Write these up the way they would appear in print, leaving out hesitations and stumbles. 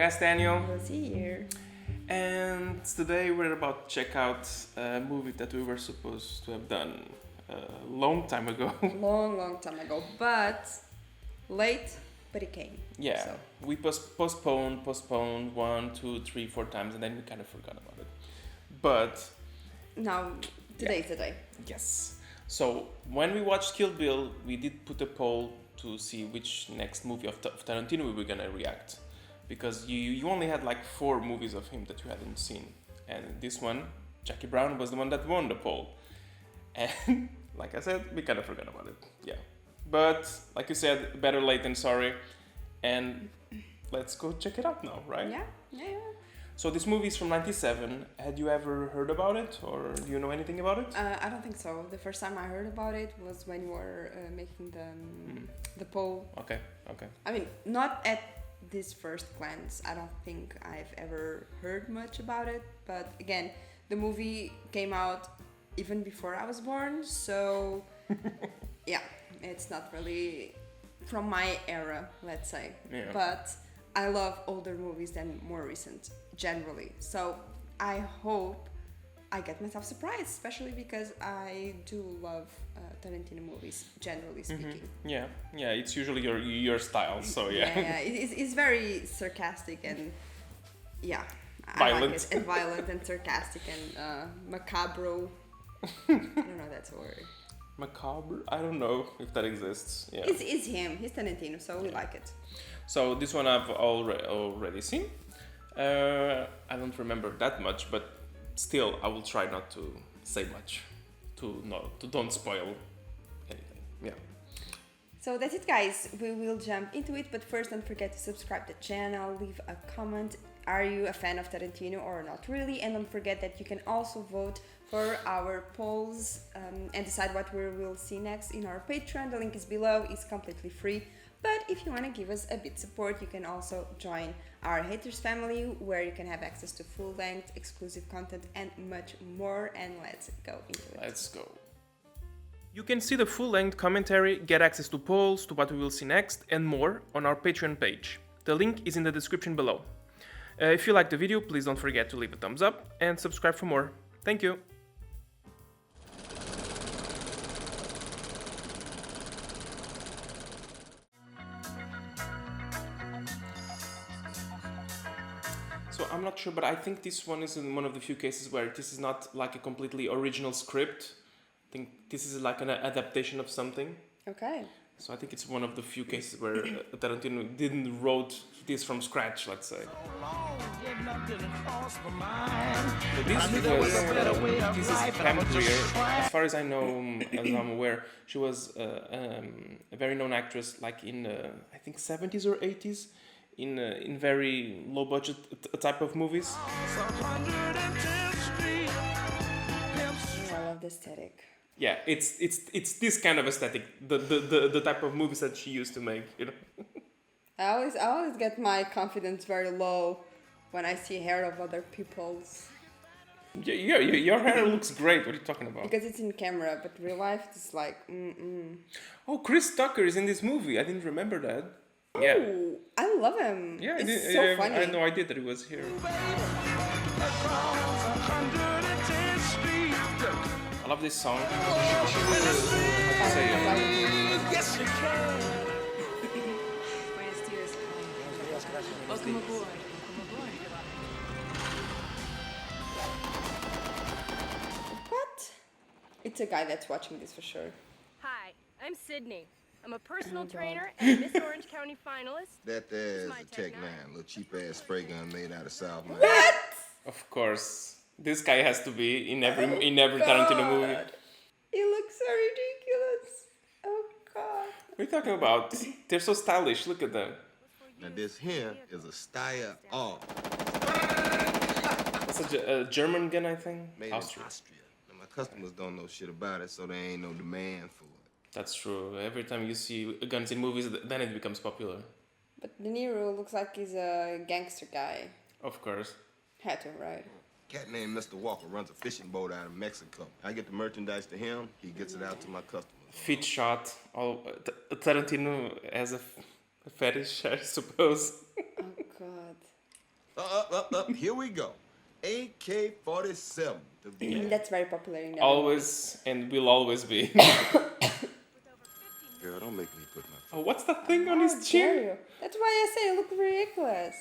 guys, Daniel. Rosie here. And today we're about to check out a movie that we were supposed to have done a long time ago. Long time ago, but late, but it came. Yeah, So. we postponed 1, 2, 3, 4 times, and then we kind of forgot about it. But Now, today's the day. yes. So when we watched Kill Bill, we did put a poll to see which next movie of Tarantino we were gonna react, because you only had like 4 movies of him that you hadn't seen, and this one, Jackie Brown, was the one that won the poll. And like I said, we kind of forgot about it. Yeah, but like you said, better late than sorry. And let's go check it out now, right? Yeah. So this movie is from '97. Had you ever heard about it, or do you know anything about it? I don't think so. The first time I heard about it was when you were making the poll. Okay. I mean, not at this first glance. I don't think I've ever heard much about it. But again, the movie came out even before I was born, so yeah, it's not really from my era, let's say. Yeah. But I love older movies than more recent, generally. So I hope I get myself surprised, especially because I do love Tarantino movies, generally speaking. Yeah, it's usually your style, so yeah. Yeah, it's very sarcastic and yeah, Violent. I like it. And violent and sarcastic and macabro. I don't know that's a word. Macabre? I don't know if that exists. Yeah. It's him. He's Tarantino, so we like it. So this one I've already seen. I don't remember that much, but still I will try not to say much, to don't spoil anything. Yeah. So that's it, guys. We will jump into it, but first don't forget to subscribe to the channel, leave a comment. Are you a fan of Tarantino or not really? And don't forget that you can also vote for our polls and decide what we will see next in our Patreon. The link is below. It's completely free. But if you want to give us a bit support, you can also join our Haters family, where you can have access to full-length, exclusive content, and much more. And let's go into it. Let's go. You can see the full-length commentary, get access to polls, to what we will see next, and more on our Patreon page. The link is in the description below. If you liked the video, please don't forget to leave a thumbs up and subscribe for more. Thank you. So I'm not sure, but I think this one is in one of the few cases where this is not like a completely original script. I think this is like an adaptation of something. Okay. So I think it's one of the few cases where Tarantino didn't wrote this from scratch, let's say. So this is Pam Grier. As far as I know, as I'm aware, she was a very known actress, like in I think 70s or 80s, in very low budget type of movies. I love the aesthetic. Yeah, it's this kind of aesthetic, the type of movies that she used to make, you know. I always get my confidence very low when I see hair of other people's. Yeah, your hair looks great. What are you talking about? Because it's in camera, but real life it's like Oh, Chris Tucker is in this movie. I didn't remember that. Yeah. Oh, I love him. Yeah, it's so funny. I had no idea that he was here. I love this song. How to say it? Welcome aboard. What? It's a guy that's watching this for sure. Hi, I'm Sydney. I'm a personal trainer and Miss Orange County finalist. That there's my a Tech Tech 9. 9, little cheap ass spray gun made out of South Man. What? Of course, this guy has to be in every Tarantino movie. He looks so ridiculous. Oh God. What are you talking about? They're so stylish. Look at them. Now this here is a Steyr R, It's a German gun, I think. made Austria. in Austria. Now my customers don't know shit about it, so there ain't no demand for it. That's true. Every time you see guns in movies, then it becomes popular. But De Niro looks like he's a gangster guy. Of course. Had to, right? Cat named Mr. Walker runs a fishing boat out of Mexico. I get the merchandise to him, he gets it out to my customers. Fit shot. Tarantino has a fetish, I suppose. Oh God. Up. Here we go. AK-47. That's very popular in everyone. Always and will always be. Girl, don't make me put my... Oh, what's that thing on How his dare chin? you? That's why I say it looked ridiculous.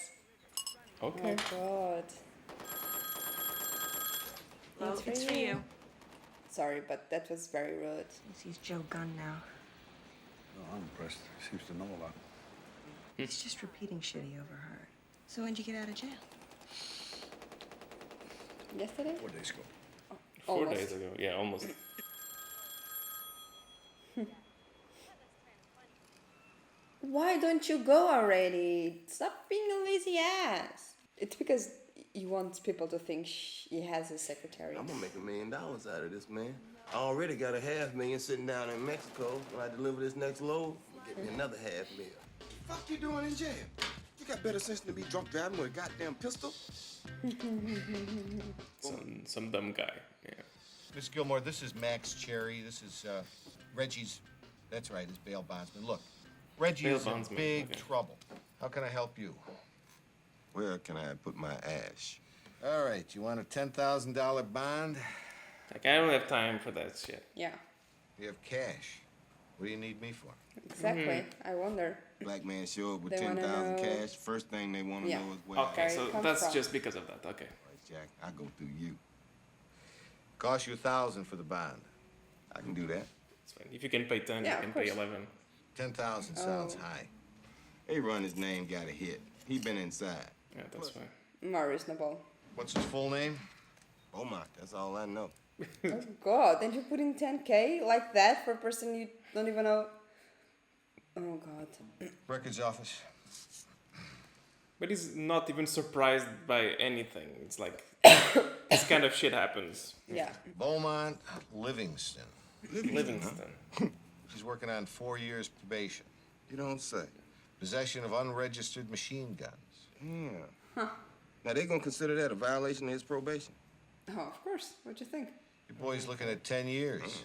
Okay. Oh God. Well, it's for you. Sorry, but that was very rude. He's Joe Gunn now. Oh, I'm impressed. He seems to know a lot. He's just repeating shit he overheard. So when'd you get out of jail? Yesterday? 4 days ago. 4 Almost. days ago. Yeah, almost. Why don't you go already? Stop being a lazy ass. It's because he wants people to think he has a secretary. I'm gonna make $1 million out of this, man. I already got a $500,000 sitting down in Mexico. When I deliver this next load, get me another $500,000. Fuck you doing in jail? You got better sense than to be drunk driving with a goddamn pistol? Some dumb guy. Yeah. Miss Gilmore, this is Max Cherry. This is Reggie's. That's right, his bail bondsman. Look, Reggie Bail is in bondsman, big okay. trouble. How can I help you? Where can I put my ash? All right, you want a $10,000 bond? Like, I don't have time for that shit. Yeah, You have cash. What do you need me for? exactly. I wonder. Black man show up with They wanna 10,000 know- cash. First thing they want to Yeah. know is where Okay, I so come that's from? just because of that. Okay. Right, Jack, I go through you. Cost you $1,000 for the bond. I can do that. It's fine. If you can pay 10, Yeah, you can of pay course. 11. 10,000 sounds Oh. high. They run his name got a hit. He been inside. Yeah, that's fine. More reasonable. What's his full name? Beaumont, that's all I know. Oh God, and you put in 10K like that for a person you don't even know? Oh God. Records office. But he's not even surprised by anything. It's like, this kind of shit happens. Yeah. Beaumont Livingston. Livingston. She's working on 4 years probation. You don't say. Possession of unregistered machine guns. Yeah. Now they gonna consider that a violation of his probation? Oh, of course. What'd you think? Your boy's looking at 10 years,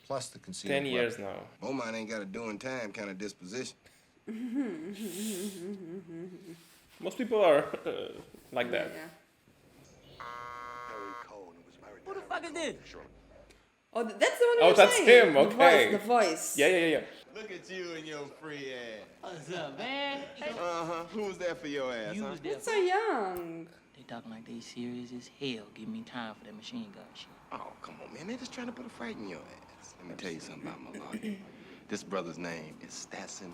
plus the concealed 10 weapon. years now. Beaumont ain't got a doing time kind of disposition. Most people are like that. Yeah. Harry Cohn was married Who the fuck is this? Oh, that's the one Oh, you were that's saying. him, okay. The voice. Yeah. Look at you and your free ass. What's up, man? Uh-huh. Who's that for your ass, You huh? was there. That's so young. They talking like they serious as hell. Give me time for that machine gun shit. Oh, come on, man. They're just trying to put a fright in your ass. Let me tell you something about my lawyer. This brother's name is Stasson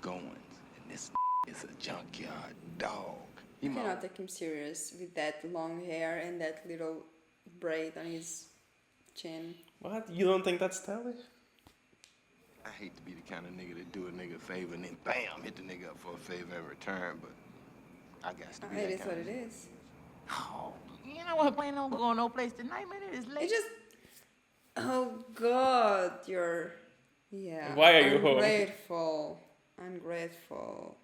Goins, and this is a junkyard dog. He You my cannot take him serious with that long hair and that little braid on his chin. What? You don't think that's stylish? I hate to be the kind of nigga that do a nigga a favor and then bam, hit the nigga up for a favor in return, but I got to be It that is kind what of it nigga. is. Oh, you know what? Planning on going no place tonight, man. It is late. It just. Oh God, you're. Yeah. Why are you home? Ungrateful.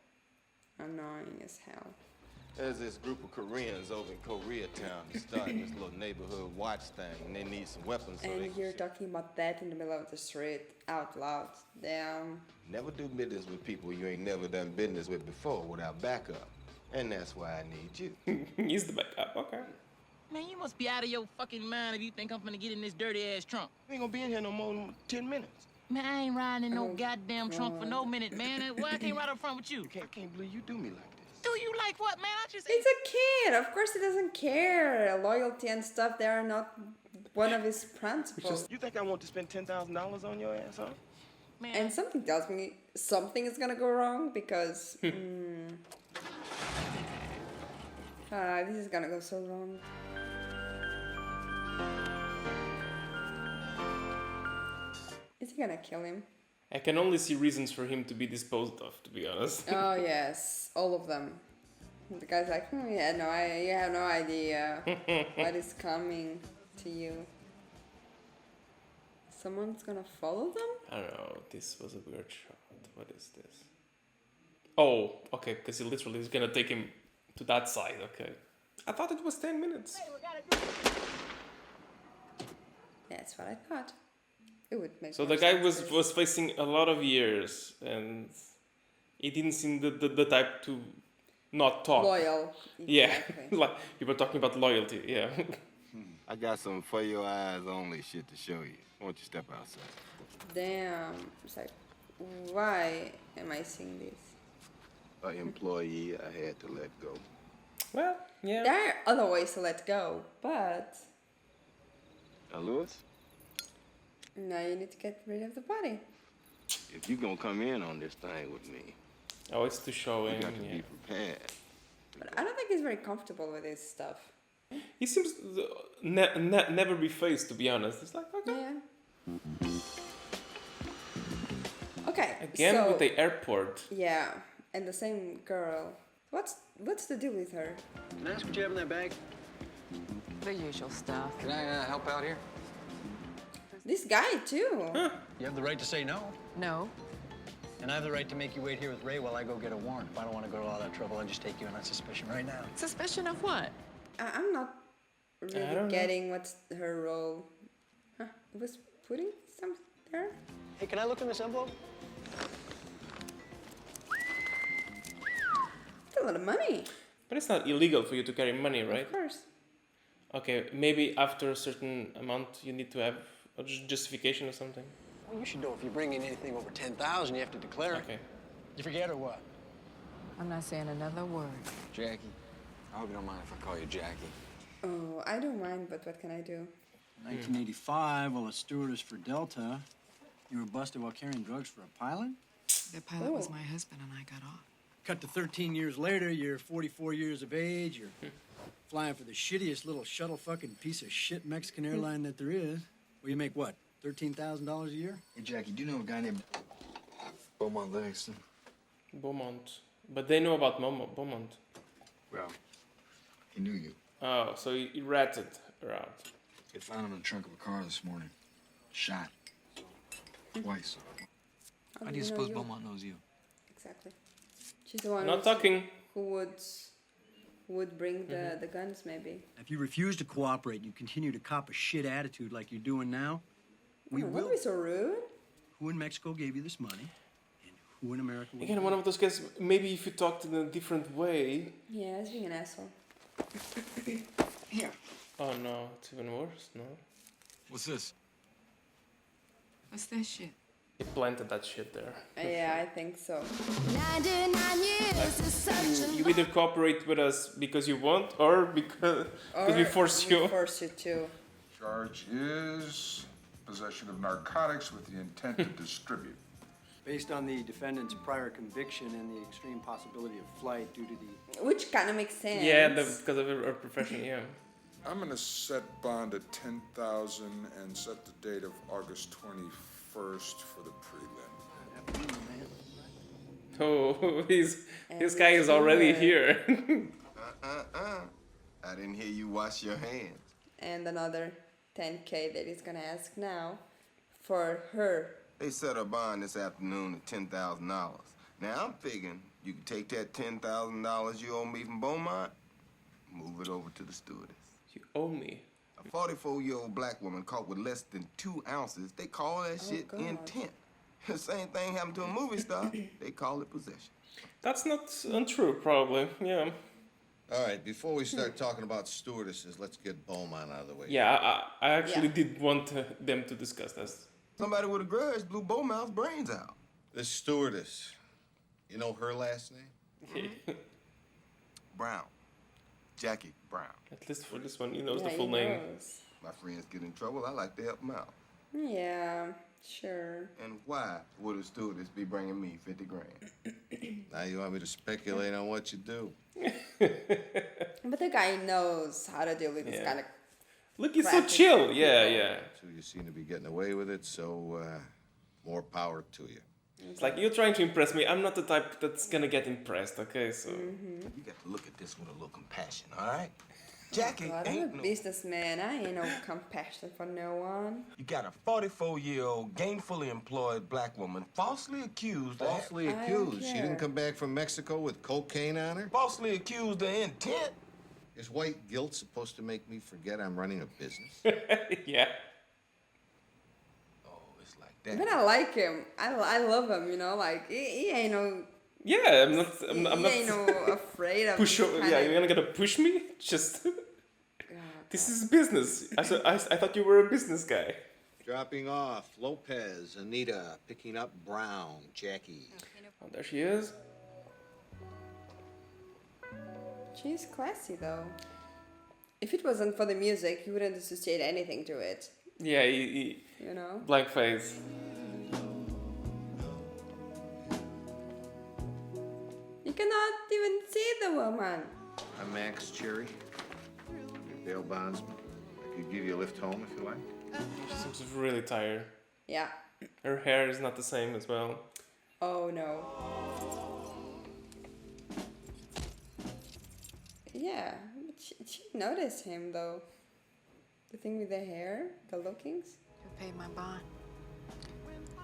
Annoying as hell. There's this group of Koreans over in Koreatown that's starting this little neighborhood watch thing, and they need some weapons so they And can you're shoot. talking about that in the middle of the street, out loud. Damn. Never do business with people you ain't never done business with before without backup. And that's why I need you. He's the backup. Okay. Man, you must be out of your fucking mind if you think I'm gonna get in this dirty ass trunk. We ain't gonna be in here no more than 10 minutes. Man, I ain't riding in no Oh, goddamn trunk for no minute, man. Why I can't ride up front with you? I can't believe you do me like this. Do you like what, man? I just He's a kid. Of course, he doesn't care. Loyalty and stuff, they are not one of his principles. You think I want to spend $10,000 on your ass, huh? man. And something tells me something is gonna go wrong because. This is gonna go so wrong. Is he gonna kill him? I can only see reasons for him to be disposed of, to be honest. Oh yes, all of them. The guy's like, yeah, no, you have no idea what is coming to you. Someone's gonna follow them? I don't know, this was a weird shot. What is this? Oh, okay, because he literally is gonna take him to that side, okay. I thought it was 10 minutes. That's what I thought. It would make So more the guy sense. was facing a lot of years, and he didn't seem the type to not talk. Loyal. Yeah, Exactly. like you were talking about loyalty. Yeah. I got some for your eyes only shit to show you. Won't you step outside? Damn. It's like, why am I seeing this? An employee I had to let go. Well, yeah. There are other ways to let go, but Now, Lewis, now you need to get rid of the body. if you gonna come in on this thing with me, Oh, it's to show you him. got to Yeah. be prepared. But I don't think he's very comfortable with this stuff. He seems never be faced, to be honest. It's like, okay. Yeah. Okay. Again so, with the airport. Yeah, and the same girl. What's the deal with her? Can I ask what you have in that bag? The usual stuff. Can I help out here? This guy too. You have the right to say no. No. And I have the right to make you wait here with Ray while I go get a warrant. If I don't want to go to all that trouble, I'll just take you in on suspicion right now. Suspicion of what? I'm not don't really know. getting what's her role. Huh? It was putting something there? Hey, can I look in this envelope? It's a lot of money. But it's not illegal for you to carry money, right? Of course. Okay, maybe after a certain amount you need to have a justification or something. Well, you should know if you bring in anything over 10,000, you have to declare it. Okay. You forget or what? I'm not saying another word. Jackie, I hope you don't mind if I call you Jackie. Oh, I don't mind, but what can I do? 1985, while a stewardess for Delta, you were busted while carrying drugs for a pilot? The pilot was my husband and I got off. Cut to 13 years later, you're 44 years of age, you're flying for the shittiest little shuttle fucking piece of shit Mexican airline that there is. Well, you make what, $13,000 a year? Hey, Jackie, do you know a guy named Beaumont Livingston? Beaumont. But they know about Beaumont. Well, he knew you. Oh, so he ratted around. They found him in the trunk of a car this morning. Shot. Twice. How do you suppose Beaumont knows you? Exactly. She's the one Not talking. who would bring the guns, maybe. If you refuse to cooperate, you continue to cop a shit attitude like you're doing now, we Don't will. be so rude. Who in Mexico gave you this money? And who in America will Again, one of those guys, maybe if you talked in a different way. Yeah, he's being an asshole. Here. Oh no, it's even worse, no? What's this? What's that shit? He planted that shit there. Yeah, I think so. 99 years is such a You either cooperate with us because you want or because we force you. We force you to. Charge is possession of narcotics with the intent to distribute. Based on the defendant's prior conviction and the extreme possibility of flight due to the... Which kind of makes sense. Yeah, because of our profession, yeah. I'm gonna set bond at 10,000 and set the date of August 21st for the prelim. Oh, this guy is already here. I didn't hear you wash your hands. And another 10K that he's gonna ask now for her. They set a bond this afternoon at $10,000. Now I'm figuring you can take that $10,000 you owe me from Beaumont, move it over to the stewardess. You owe me. A 44-year-old black woman caught with less than 2 ounces, they call that shit God. intent. The same thing happened to a movie star, they call it possession. That's not untrue, probably. Yeah. All right, before we start talking about stewardesses, let's get Beaumont out of the way. Yeah, I actually did want them to discuss this. Somebody with a grudge blew Beaumont's brains out. This stewardess, you know her last name? Brown. Jackie Brown. At least for this one, he knows Yeah, the full he name. knows. My friends get in trouble, I like to help them out. Yeah, sure. And why would a stewardess be bringing me 50 grand? Now you want me to speculate on what you do? But the guy knows how to deal with this kind of. Look, he's so Crap. chill. Yeah, yeah. So you seem to be getting away with it, so more power to you. It's like, you're trying to impress me. I'm not the type that's gonna get impressed, okay? So. You got to look at this with a little compassion, all right? Jackie God, I'm ain't a no... businessman. I ain't no compassion for no one. You got a 44-year-old gainfully employed black woman falsely accused Falsely I don't accused. She care. didn't come back from Mexico with cocaine on her? falsely accused of intent. Is white guilt supposed to make me forget I'm running a business? Yeah. Oh, it's like that. But I like him. I love him, you know? Like, he ain't no Yeah, I'm not. You know, afraid of Push. this kind Yeah, of- you're gonna push me? Just. This is business. I thought you were a business guy. Dropping off Lopez, Anita, picking up Brown, Jackie. Oh, there she is. She's classy though. If it wasn't for the music, you wouldn't associate anything to it. Yeah, You know? blank face. You cannot even see the woman. I'm Max Cherry, your bail bondsman. I could give you a lift home if you like. She seems really tired. Yeah. Her hair is not the same as well. Oh no. Yeah, but she noticed him though. The thing with the hair, the lookings. Who paid my bond?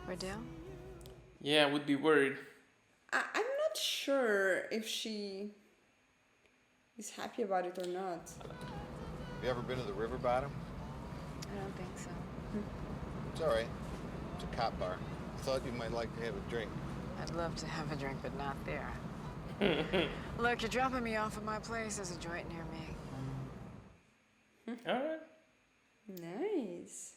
Riddell? Yeah, I would be worried. I'm not sure if she is happy about it or not. You ever been to the river bottom? I don't think so. It's all right. It's a cop bar. I thought you might like to have a drink. I'd love to have a drink, but not there. Look, you're dropping me off at my place. There's a joint near me. Alright. Nice.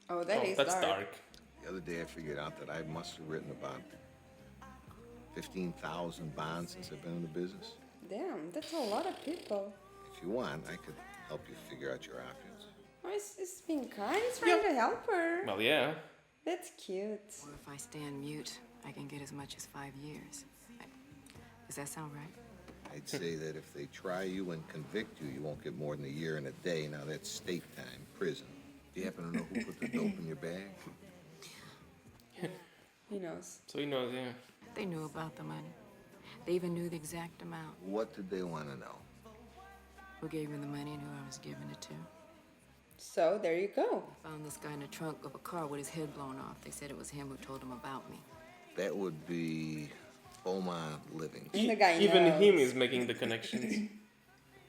Oh, that is that's dark. dark. The other day I figured out that I must have written about 15,000 bonds since I've been in the business. Damn, that's a lot of people. If you want, I could help you figure out your options. Oh, it's being kind. It's trying to help her. Well, yeah. That's cute. Or if I stand mute, I can get as much as 5 years. Does that sound right? I'd say that if they try you and convict you, you won't get more than a year and a day. Now that's state time, prison. Do you happen to know who put the dope in your bag? He knows. So he knows, yeah. They knew about the money. They even knew the exact amount. What did they want to know? Who gave me the money and who I was giving it to. So there you go. Found this guy in the trunk of a car with his head blown off. They said it was him who told them about me. That would be Beaumont Living. And the guy Even knows. him is making the connections.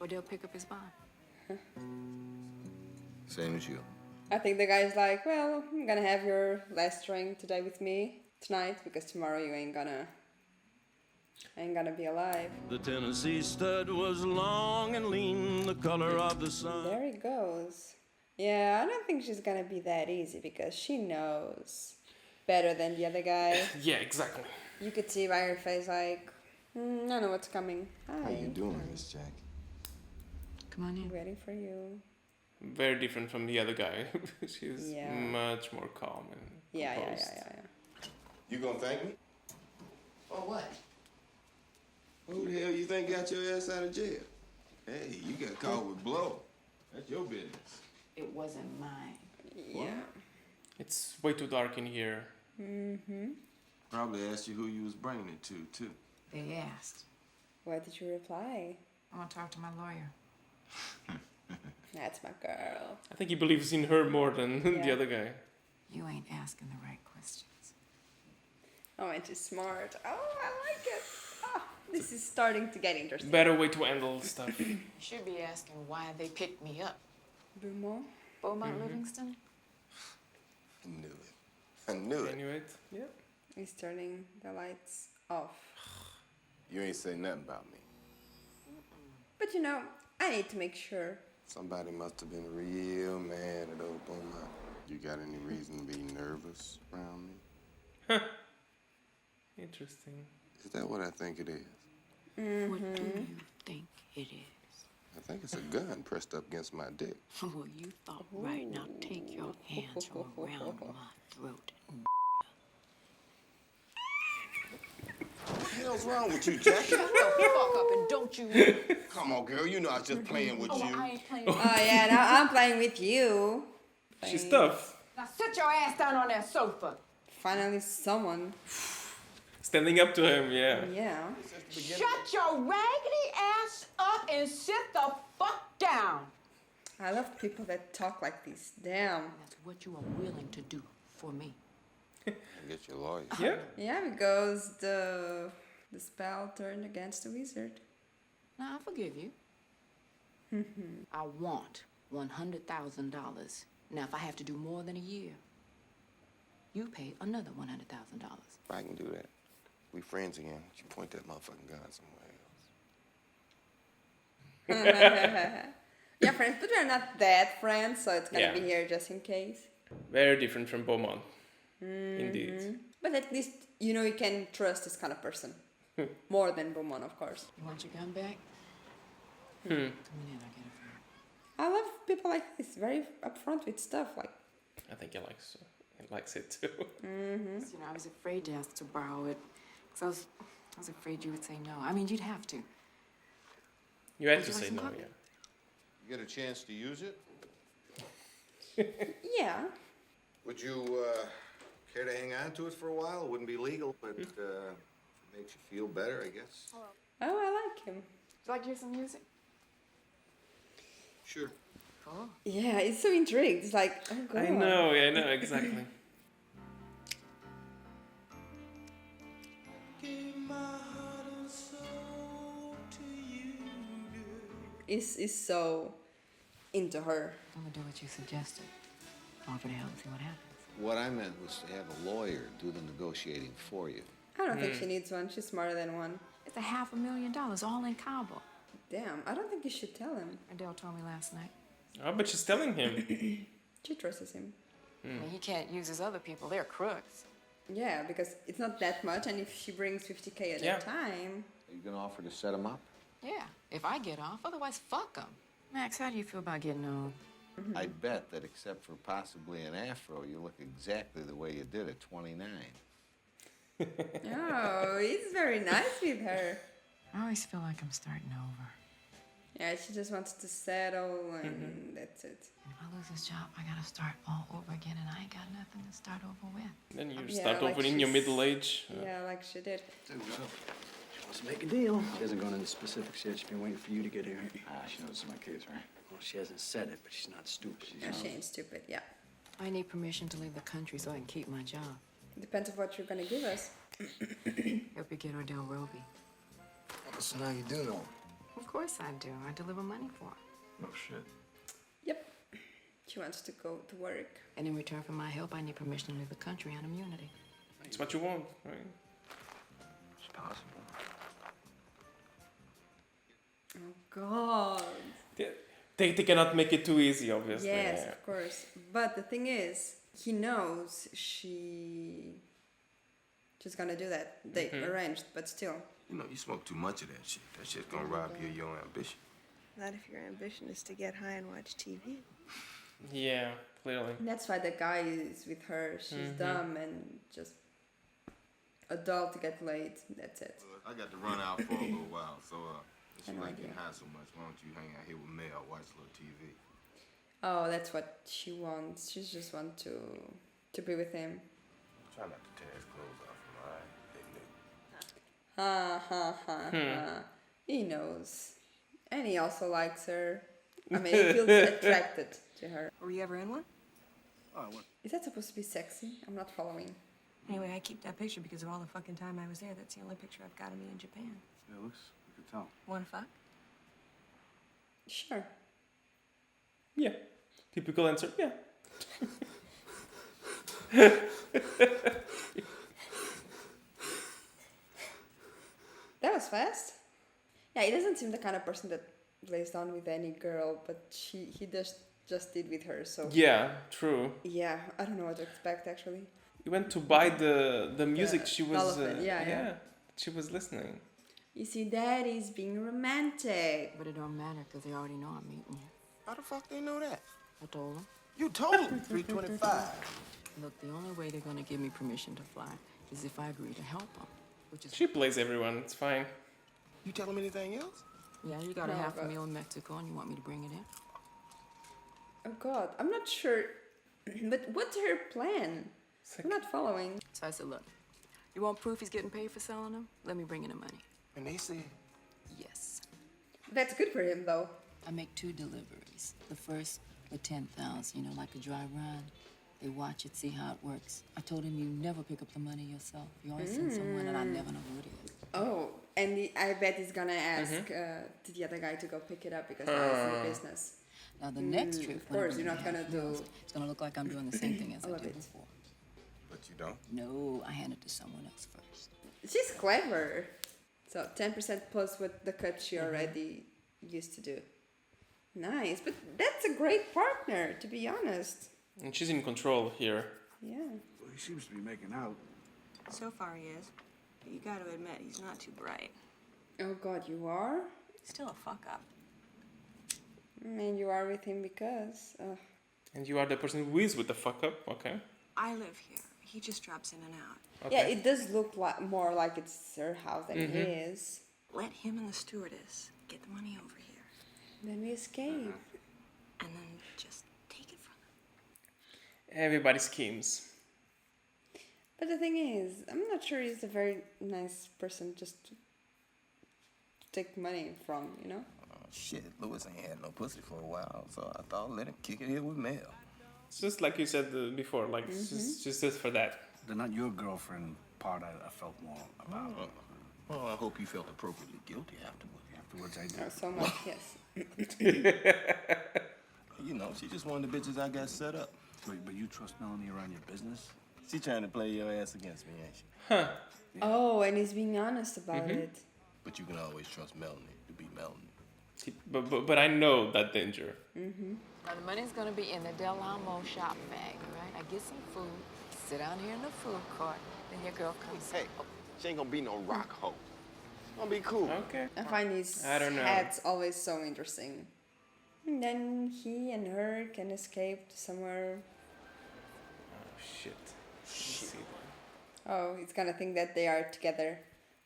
Or they'll pick up his bond. Same as you. I think the guy's like, well, I'm gonna have your last drink today with me tonight because tomorrow you ain't gonna be alive. The Tennessee stud was long and lean, the color of the sun. There he goes. Yeah, I don't think she's gonna be that easy because she knows better than the other guy. Yeah, exactly. You could see by her face like, I know what's coming. Hi. How you doing, Miss Jackie? Come on in. Waiting for you. Very different from the other guy. She's Yeah. much more calm and Yeah. composed. You gonna thank me? For what? Who the hell you think got your ass out of jail? Hey, you got caught with blow. That's your business. It wasn't mine. Yeah. It's way too dark in here. Probably asked you who you was bringing it to, too. They asked. What did you reply? I want to talk to my lawyer. That's my girl. I think he believes in her more than the Yeah. other guy. You ain't asking the right questions. Oh, and she's smart. Oh, I like it. Oh, this is starting to get interesting. Better way to handle stuff. You should be asking why they picked me up. Beaumont? Beaumont Livingston? I knew it. I knew it. Anyway, yeah. He's turning the lights off. You ain't say nothing about me. But you know, I need to make sure. Somebody must have been real mad at old Beaumont. You got any reason to be nervous around me? Interesting. Is that what I think it is? What do you think it is? I think it's a gun pressed up against my dick. Oh, you thought right. Now take your hands from around my throat. What the hell's wrong with you, Jackie? Shut the fuck up and don't you... Come on, girl. You know I was just playing with you. I ain't playing. Oh yeah, now I'm playing with you. She's tough. Now sit your ass down on that sofa. Finally, someone. Standing up to him, yeah. Yeah. Shut your raggedy ass up and sit the fuck down. I love people that talk like this. Damn. That's what you are willing to do for me. Get your lawyer. Yeah. Yeah, because the spell turned against the wizard. Now, I forgive you. I want $100,000. Now, if I have to do more than a year, you pay another $100,000. I can do that. We friends again. You point that motherfucking gun somewhere else. Yeah, friends, but we're not that friends, so it's gonna be here just in case. Very different from Beaumont. Indeed. But at least you know you can trust this kind of person. More than Beaumont, of course. You want your gun back? Hmm. Come in, I'll get it for you. I love people like this, very upfront with stuff. Like, I think he likes it too. You know, I was afraid to ask to borrow it, because I was afraid you would say no. I mean, you'd have to. You had Would to you like say some no, coffee? yeah. You get a chance to use it? yeah. Would you care to hang on to it for a while? It wouldn't be legal, but if it makes you feel better, I guess. Oh, I like him. Would you like to hear some music? Sure. Cool. Yeah, it's so intrigued. It's like, oh god. I know, exactly. Is so into her. I'm gonna do what you suggested. Offer to help and see what happens. What I meant was to have a lawyer do the negotiating for you. I don't think she needs one. She's smarter than one. It's $500,000, all in Cabo. Damn, I don't think you should tell him. Adele told me last night. Oh, but she's telling him. She trusts him. I mean, he can't use his other people. They're crooks. Yeah, because it's not that much, and if she brings 50K at a time... Are you going to offer to set him up? Yeah, if I get off. Otherwise, fuck him. Max, how do you feel about getting old? I bet that except for possibly an afro, you look exactly the way you did at 29. Oh, he's very nice with her. I always feel like I'm starting over. Yeah, she just wants to settle, and that's it. And if I lose this job, I gotta start all over again, and I ain't got nothing to start over with. Then you start over in your middle age. Yeah, like she did. She wants to make a deal. She hasn't gone into specifics yet. She's been waiting for you to get here. She knows it's my case, right? Well, she hasn't said it, but she's not stupid. Yeah, she ain't stupid, yeah. I need permission to leave the country so I can keep my job. Depends on what you're gonna give us. Help you get Ordell Roby. So now you do know. Of course I do. I deliver money for her. No shit. Yep. She wants to go to work. And in return for my help, I need permission to leave the country on immunity. It's what you want, right? It's possible. Oh, God. They cannot make it too easy, obviously. Yes, of course. But the thing is, he knows she's gonna do that. They arranged, but still. You know, you smoke too much of that shit. That shit's gonna rob you of your ambition. Not if your ambition is to get high and watch TV. Yeah, clearly. That's why the guy is with her. She's dumb and just adult to get laid. That's it. I got to run out for a little while, so if you no like idea. getting high so much, why don't you hang out here with Mel, watch a little TV? Oh, that's what she wants. She just wants to be with him. Try not to tear his clothes off him, alright? They knew. Ha. He knows. And he also likes her. I mean, he feels attracted to her. Were you ever in one? Oh, what? Is that supposed to be sexy? I'm not following. Anyway, I keep that picture because of all the fucking time I was there. That's the only picture I've got of me in Japan. Yeah, it looks, you could tell. Wanna fuck? Sure. Yeah. Typical answer, yeah. That was fast. Yeah, he doesn't seem the kind of person that lays down with any girl, but he just did with her, so... Yeah, true. Yeah, I don't know what to expect, actually. You went to buy the music she was... elephant, yeah. She was listening. You see, Daddy's being romantic. But it don't matter because they already know I'm meeting you. How the fuck they know that? I told them. You told him 325. Look, the only way they're going to give me permission to fly is if I agree to help them, which is... She plays everyone, it's fine. You tell him anything else? Yeah, you got No, a half a but- meal in Mexico and you want me to bring it in? Oh, God. I'm not sure. But what's her plan? I'm not following. So I said, look, you want proof he's getting paid for selling them? Let me bring in the money. And they said, Yes. That's good for him, though. I make 2 deliveries. The first with 10,000, you know, like a dry run. They watch it, see how it works. I told him you never pick up the money yourself. You always send someone, and I never know who it is. Oh, and I bet he's gonna ask the other guy to go pick it up because now he's in the business. Now the next trip, Of course, you're not gonna do... It's gonna look like I'm doing the same thing as I love did it. before. but But you don't? No, I hand it to someone else first. She's clever. So 10% plus what the cut she already used to do. Nice, but that's a great partner, to be honest. And she's in control here. Yeah. Well, he seems to be making out. So far he is. But you gotta admit, he's not too bright. Oh God, you are? Still a fuck up. And you are with him because... And you are the person who is with the fuck up, okay? I live here. He just drops in and out. Okay. Yeah, it does look more like it's her house than it is. Let him and the stewardess get the money over here. Then we escape. And then just take it from them. Everybody schemes. But the thing is, I'm not sure he's a very nice person just to take money from, you know? Shit, Louis ain't had no pussy for a while, so I thought let him kick it here with Mel. It's just like you said before, like just this for that. The not your girlfriend part I felt more about. Well, I hope you felt appropriately guilty afterwards. Afterwards I did. Oh, so much, yes. You know, she just one of the bitches I got set up. But you trust Melanie around your business? She trying to play your ass against me, ain't she? Huh. Yeah. Oh, and he's being honest about it. But you can always trust Melanie to be Melanie. But I know that danger. Now, the money's gonna be in the Del Amo shop bag, all right? I get some food, sit down here in the food court, then your girl comes. Hey, she ain't gonna be no rock hoe. It's gonna be cool. Okay. I find his I don't know. hats always so interesting. And then he and her can escape to somewhere. Oh, shit. Shit. Oh, he's gonna think that they are together.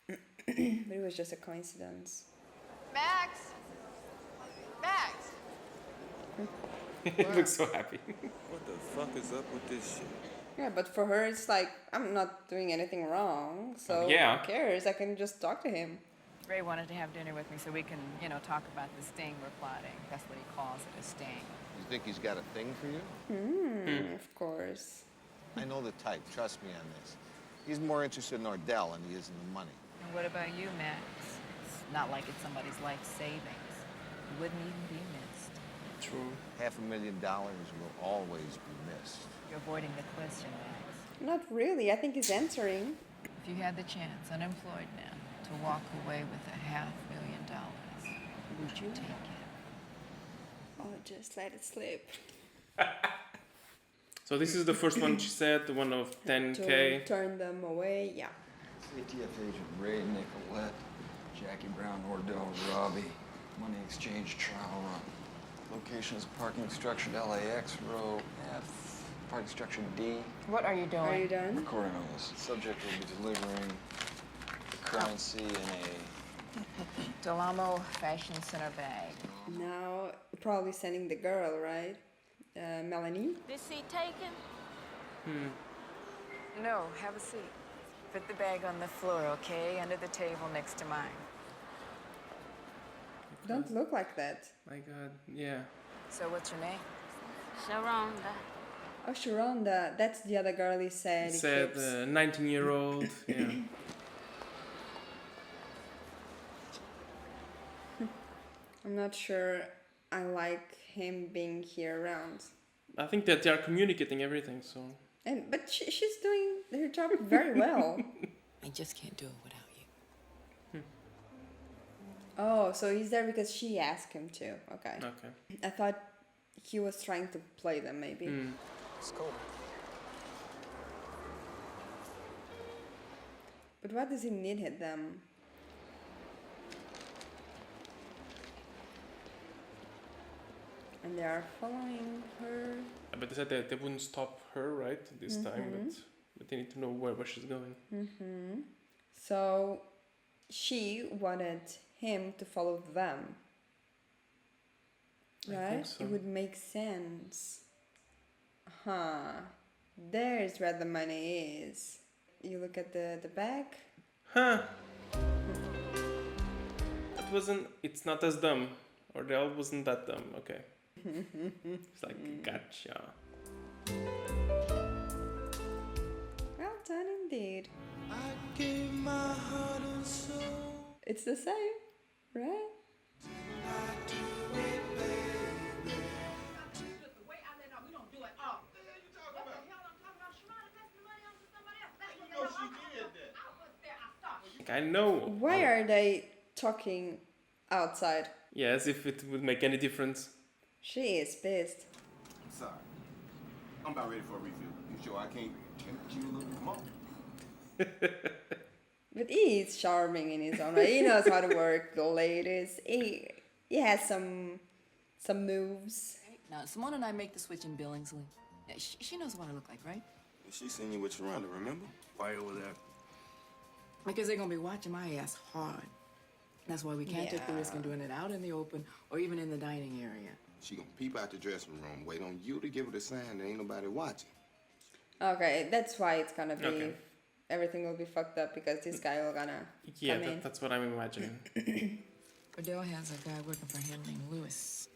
But it was just a coincidence. Max! Max! He looks so happy. What the fuck is up with this shit? Yeah, but for her, it's like, I'm not doing anything wrong, so Yeah. who cares? I can just talk to him. Ray wanted to have dinner with me so we can, talk about the sting we're plotting. That's what he calls it, a sting. You think he's got a thing for you? Of course. I know the type. Trust me on this. He's more interested in Ordell than he is in the money. And what about you, Max? It's not like it's somebody's life savings. You wouldn't even be missed. True. $500,000 will always be missed. You're avoiding the question, Max. Not really. I think he's answering. If you had the chance, unemployed now, to walk away with $500,000, would you take it? Oh, just let it slip. So this is the first one she said, the one of 10K. To turn them away, yeah. ATF agent Ray Nicolette, Jackie Brown, Ordell, Robbie, money exchange trial run. Location is parking structure at LAX, row F, parking structure D. What are you doing? Are you done? Recording all this. Subject will be delivering the currency in a Del Amo Fashion Center bag. Now, probably sending the girl, right? Melanie? This seat taken? No, have a seat. Put the bag on the floor, okay? Under the table next to mine. Don't look like that. My God, yeah. So what's your name? Sharonda. Oh, Sharonda. That's the other girl he said. He Said keeps. 19-year-old, yeah. I'm not sure I like him being here around. I think that they are communicating everything, so... But she's doing her job very well. I just can't do it without you. Oh, so he's there because she asked him to. Okay. Okay. I thought he was trying to play them, maybe. It's cold. But why does he need them? And they are following her. But they said that they wouldn't stop her, right, this time, but they need to know where she's going. So she wanted him to follow them. I Right? think so. It would make sense. There's where the money is. You look at the back. Huh. That wasn't... It's not as dumb. Ordell wasn't that dumb, okay. It's like, gotcha. Well done indeed. I gave my heart and soul. It's the same, right? Like, I know. Why are they talking outside? Yeah, as if it would make any difference. She is pissed. I'm sorry. I'm about ready for a refill. You sure I can't tempt you a little bit more? But he is charming in his own way. He knows how to work the ladies. He has some moves. Now, Simone and I make the switch in Billingsley. Yeah, she knows what I look like, right? She seen you with Sharonda, remember? Why over there? Because they're gonna be watching my ass hard. That's why we can't take the risk in doing it out in the open or even in the dining area. She gonna peep out the dressing room, wait on you to give her the sign that ain't nobody watching. Okay, that's why it's gonna be... Everything will be fucked up because this guy will gonna come in. That's what I'm imagining. Odell has a guy working for him named Lewis.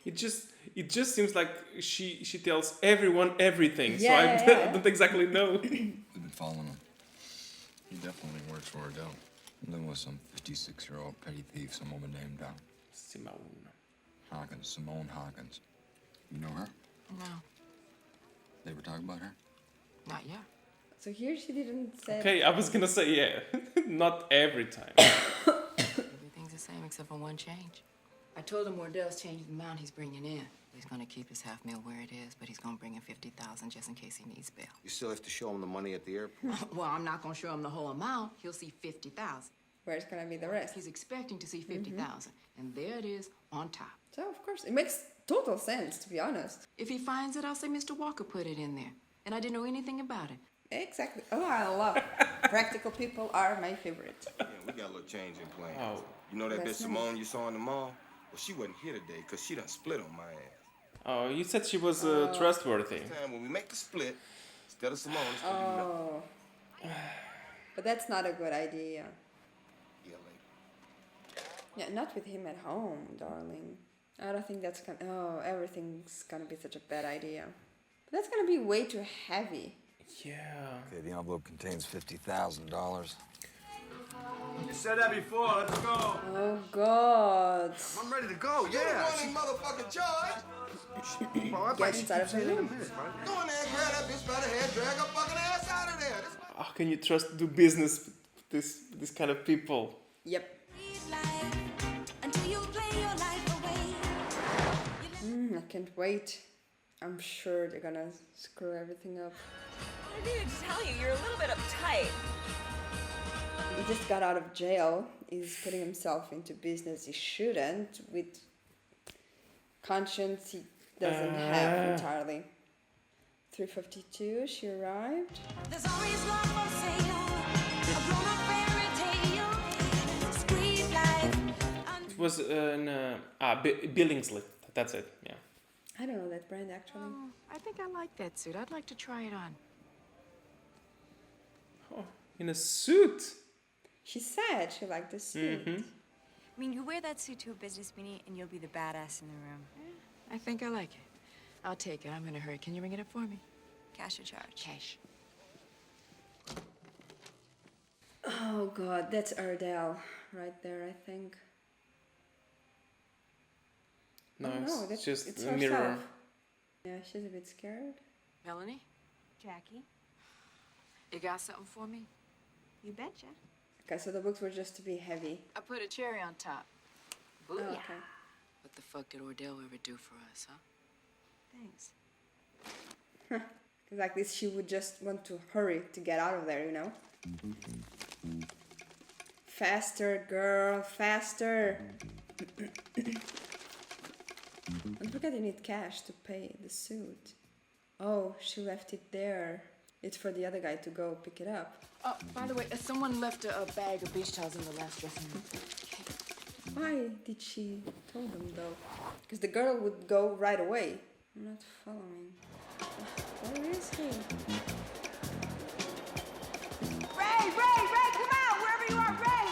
It just seems like she tells everyone everything. Yeah, So I don't exactly know. We've been following him. He definitely works for Odell. Then with some 56-year-old petty thief, some woman named Simone Hawkins. You know her? No, They ever talk about her? not yet. So here she didn't say... Okay, I was gonna say yeah. Not every time. Everything's the same except for one change. I told him Ordell's changed the amount he's bringing in. He's gonna keep his half meal where it is, but he's gonna bring in $50,000 just in case he needs bail. You still have to show him the money at the airport. Well, I'm not gonna show him the whole amount. He'll see $50,000. Where's gonna be the rest? He's expecting to see $50,000, and there it is on top. So, of course, it makes total sense, to be honest. If he finds it, I'll say Mr. Walker put it in there, and I didn't know anything about it. Exactly. Oh, I love practical people are my favorite. Yeah, we got a little change in plans. Oh. You know that bitch That's Simone you saw in the mall? Well, she wasn't here today because she done split on my ass. Oh, you said she was trustworthy. Next time when we make the split, instead of Simone, it's gonna be nothing. Oh. But that's not a good idea. Yeah, later. Yeah, not with him at home, darling. I don't think that's gonna... Oh, everything's gonna be such a bad idea. But that's gonna be way too heavy. Yeah. Okay, the envelope contains $50,000. You said that before. Let's go. Oh, God. I'm ready to go. You're Yeah. the one in motherfucking charge. Well, Get inside of the room. in a minute, man. Go in there and grab that bitch by the head, drag her fucking ass out of there. How can you do business with this kind of people? Yep. I can't wait. I'm sure they're gonna screw everything up. I didn't tell you, you're a little bit uptight. He just got out of jail. He's putting himself into business he shouldn't. With conscience he doesn't have entirely. 3:52, she arrived. There's always love for sale. A grown-up fairy tale. Sweet life. It was Billingsley. That's it. Yeah. I don't know that brand actually. Oh, I think I like that suit. I'd like to try it on. Oh, in a suit. She said she liked the suit. Mm-hmm. I mean, you wear that suit to a business meeting and you'll be the badass in the room. I think I like it. I'll take it. I'm in a hurry. Can you ring it up for me? Cash or charge? Cash. Oh God, that's Ardell right there, I think. No, oh, no, it's just it's a herself. mirror. Yeah, she's a bit scared. Melanie? Jackie? You got something for me? You betcha. Okay, so the books were just to be heavy. I put a cherry on top. Oh, Booyah. okay. What the fuck did Ordell ever do for us, huh? Thanks. Because like this, she would just want to hurry to get out of there, you know? Faster, girl, faster. Don't forget you need cash to pay the suit. Oh, she left it there. It's for the other guy to go pick it up. Oh, by the way, someone left a bag of beach towels in the last dressing room. Why did she tell them though? Because the girl would go right away. I'm not following. Where is he? Ray, come out, wherever you are, Ray!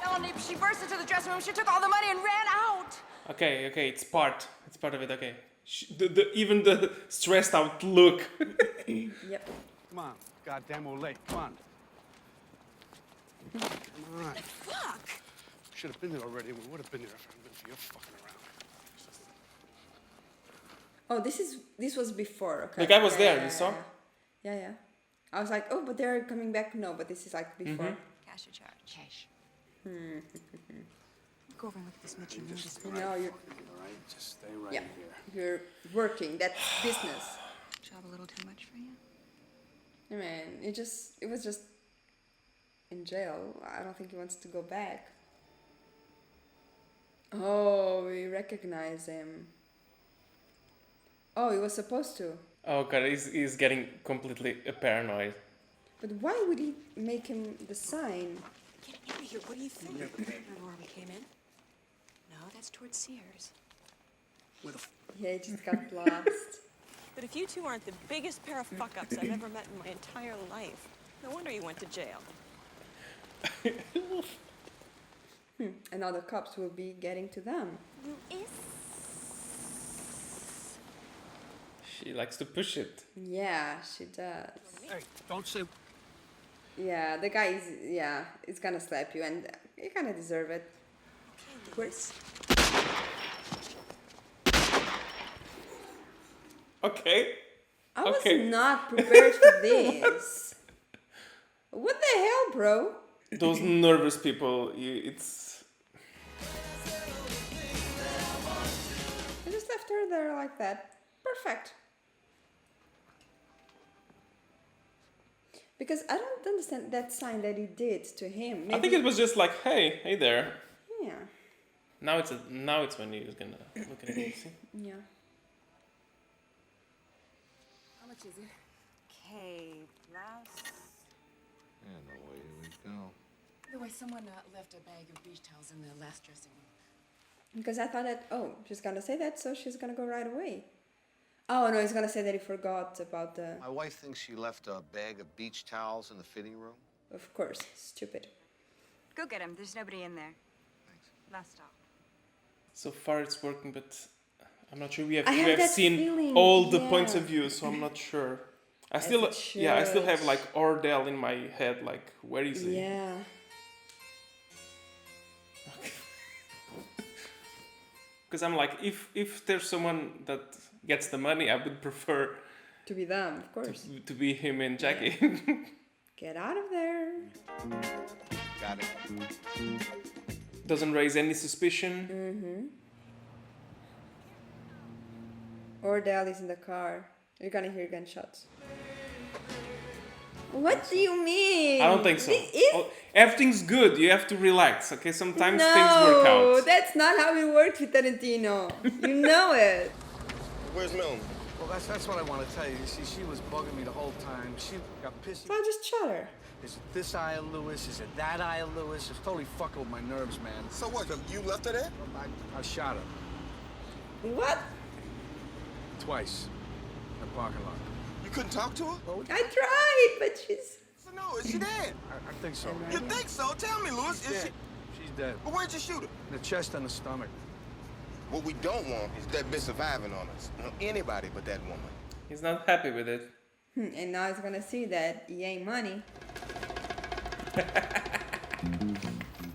Melanie, she burst into the dressing room, she took all the money and ran out. Okay, it's part of it. Okay, even the stressed out look. Yep. Come on. Goddamn, we're late. Come on. Come on. Fuck! Should have been there already. We would have been there if it hadn't been for your fucking around. Oh, this was before. Okay. The guy was there. Yeah, You saw? Yeah. I was like, oh, but they're coming back. No, but this is like before. Cash or charge? Cash. Go over and look at this Mitchie. No, you're. All right, just stay right Yeah, here. you're working. That's business. Job a little too much for you? I mean, it was just in jail. I don't think he wants to go back. Oh, we recognize him. Oh, he was supposed to. Oh god, he's getting completely paranoid. But why would he make him the sign? Get out of here. What do you think? Remember where we came in? No, that's towards Sears. Yeah, he just got lost. But if you two aren't the biggest pair of fuck-ups I've ever met in my entire life, no wonder you went to jail. And now the cops will be getting to them. She likes to push it. Yeah, she does. Hey, don't say. Yeah, the guy is gonna slap you, and you kind of deserve it. Worse. Okay. I was not prepared for this. What the hell, bro? Those nervous people, it's... I just left her there like that. Perfect. Because I don't understand that sign that he did to him. Maybe... I think it was just like, hey there. Yeah. Now it's when he's gonna look at it. See? Yeah. How much is it? Okay, blouse. And away we go. By the way, someone left a bag of beach towels in the last dressing room. Because I thought that, she's gonna say that, so she's gonna go right away. Oh no, he's gonna say that he forgot about the... My wife thinks she left a bag of beach towels in the fitting room. Of course, stupid. Go get him. There's nobody in there. Thanks. Last stop. So far it's working, but I'm not sure. We I have have that seen feeling, all the yeah. points of view, so I'm not sure. I still have like Ordell in my head. Like, where is he? Yeah. Because I'm like, if there's someone that gets the money, I would prefer to be them, of course. To be him and Jackie. Get out of there. Got it. Doesn't raise any suspicion. Ordell is in the car. You're gonna hear gunshots. What do you mean? I don't think so. Everything's good. You have to relax, okay? Sometimes things work out. No, that's not how it works with Tarantino. You know it. Where's Melanie? Well, that's what I want to tell you. You see, she was bugging me the whole time. She got pissy. So I just shot her. Is it this Isle Lewis? Is it that Isle Lewis? It's totally fucking with my nerves, man. So what? You left her there? I shot her. What? Twice. In the parking lot. You couldn't talk to her? I tried, but she's... So no, is she dead? I think so. You think so? Tell me, Louis. Is she? She's dead. But where'd you shoot her? In the chest and the stomach. What we don't want is that bitch surviving on us. Anybody but that woman. He's not happy with it. And now he's gonna see that he ain't money.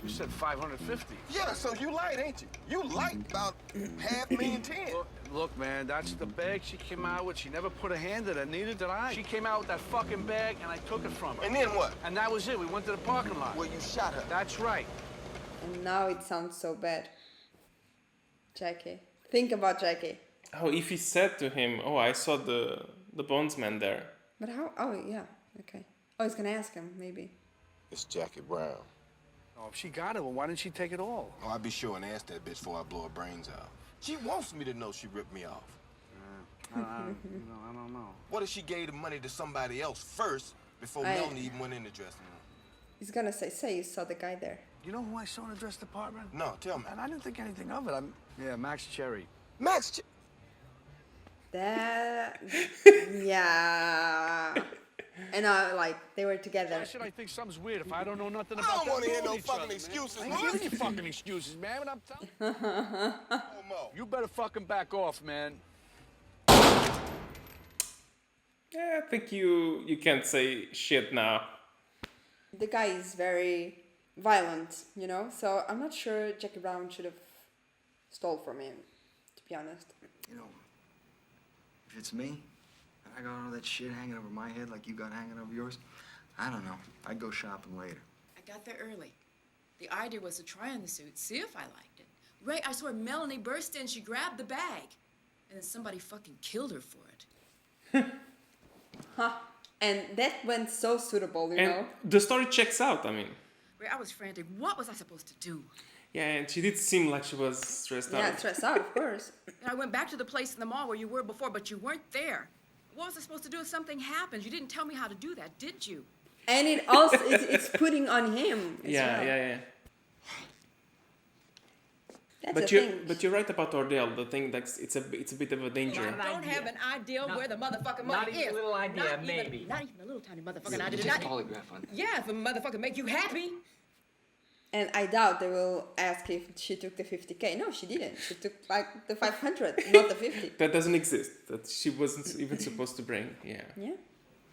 You said 550. Yeah, so you lied, ain't you? You lied about $500,010. Look, man, that's the bag she came out with. She never put a hand in it, neither did I. She came out with that fucking bag, and I took it from her. And then what? And that was it. We went to the parking lot. Where you shot her. That's right. And now it sounds so bad. Jackie. Think about Jackie. Oh, if he said to him, "Oh, I saw the bondsman there." But how? Oh, yeah. Okay. Oh, he's gonna ask him, maybe. It's Jackie Brown. Oh, if she got it, well, why didn't she take it all? Oh, I'll be sure and ask that bitch before I blow her brains out. She wants me to know she ripped me off. I don't know. What if she gave the money to somebody else first before Melanie even went in the dressing room? He's gonna say you saw the guy there. You know who I saw in the dress department? No, tell me. And I didn't think anything of it. Yeah, Max Cherry. Max That... yeah... And like they were together. Why should I think something's weird if I don't know nothing about I don't want to hear no each fucking other, excuses, man? man. I ain't giving you fucking excuses, man. What I'm telling you. You better fucking back off, man. Yeah, I think you can't say shit now. The guy is very violent, you know? So I'm not sure Jackie Brown should have stole from him, to be honest. You know, if it's me, I got all that shit hanging over my head like you got hanging over yours. I don't know. I'd go shopping later. I got there early. The idea was to try on the suit, see if I liked it. Ray, I swear Melanie burst in, she grabbed the bag. And then somebody fucking killed her for it. Huh. And that went so suitable, you And know? the story checks out, I mean. Ray, I was frantic. What was I supposed to do? Yeah, and she did seem like she was stressed out. Yeah, stressed out, of course. And I went back to the place in the mall where you were before, but you weren't there. What was I supposed to do if something happens? You didn't tell me how to do that, did you? And it also, it's putting on him as Yeah, well. yeah. That's But the you thing. but you're right about Ordell. The thing that's it's a bit of a danger. I don't have an idea where the motherfucking money not even is. a little idea, Not even- maybe. Not even a little tiny motherfucking idea. Just Not- polygraph on. Yeah, if a motherfucker make you happy. And I doubt they will ask if she took the 50K. No, she didn't. She took like the 500, not the 50. That doesn't exist. That she wasn't even supposed to bring. Yeah. Yeah.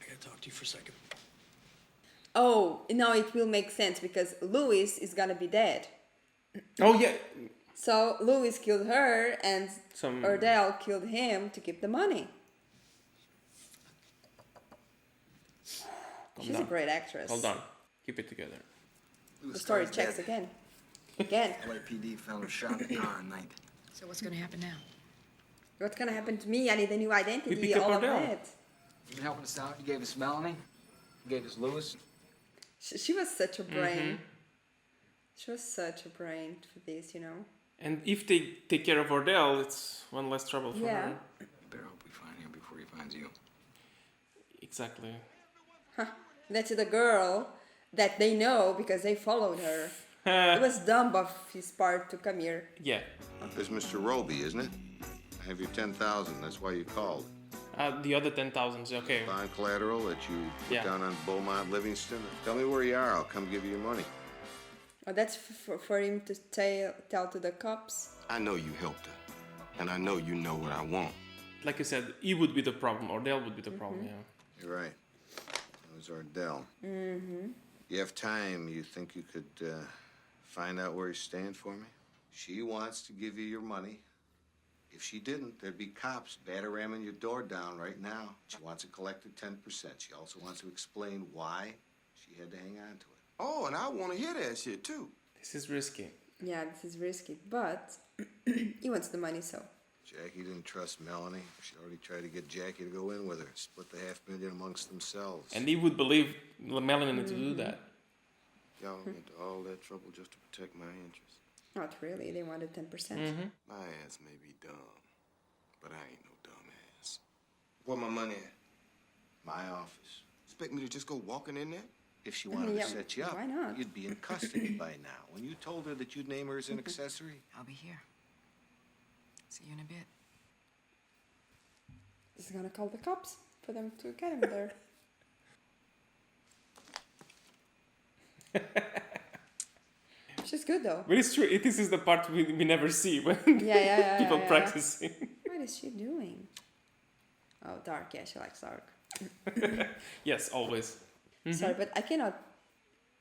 I gotta talk to you for a second. Oh, now it will make sense because Louis is gonna be dead. Oh yeah. So Louis killed her and Some- Ordell killed him to keep the money. Calm She's a down. great actress. Hold on. Keep it together. The story checks again. Again. LAPD found her shot in the car at night. So what's gonna happen now? What's gonna happen to me? I need a new identity. pick up All of Ordell. that. You've been helping us out. You gave us Melanie. You gave us Lewis. She was such a brain. Mm-hmm. She was such a brain for this, you know. And if they take care of Ordell, it's one less trouble for Yeah. her. You better hope we find him before he finds you. Exactly. That's the girl that they know because they followed her. It was dumb of his part to come here. Yeah. There's Mr. Roby, isn't it? I have your 10,000. That's why you called. The other 10,000, okay. Bond collateral that you put Yeah. down on Beaumont Livingston. Tell me where you are. I'll come give you your money. Oh, that's for him to tell to the cops. I know you helped her, and I know you know what I want. Like you said, he would be the problem. Ordell would be the problem, yeah. You're right. That was Ordell. Mm-hmm. You have time. You think you could find out where you stand for me? She wants to give you your money. If she didn't, there'd be cops batter-ramming your door down right now. She wants it collected 10%. She also wants to explain why she had to hang on to it. Oh, and I want to hear that shit, too. This is risky. Yeah, this is risky, but he wants the money, so. Jackie didn't trust Melanie. She already tried to get Jackie to go in with her, split the $500,000 amongst themselves. And he would believe Melanie to do that. Y'all went to all that trouble just to protect my interests. Not really, they wanted 10%. Mm-hmm. My ass may be dumb, but I ain't no dumb ass. Where my money at? My office. Expect me to just go walking in there? If she wanted Yeah, to set you up, why not? you'd be in custody by now. When you told her that you'd name her as an accessory, I'll be here. See you in a bit. He's gonna call the cops for them to get him there. She's good though. But it's true, this is the part we never see when Yeah, people yeah. practicing. What is she doing? Oh, dark. Yeah, she likes dark. Yes, always. Mhm. Sorry, but I cannot.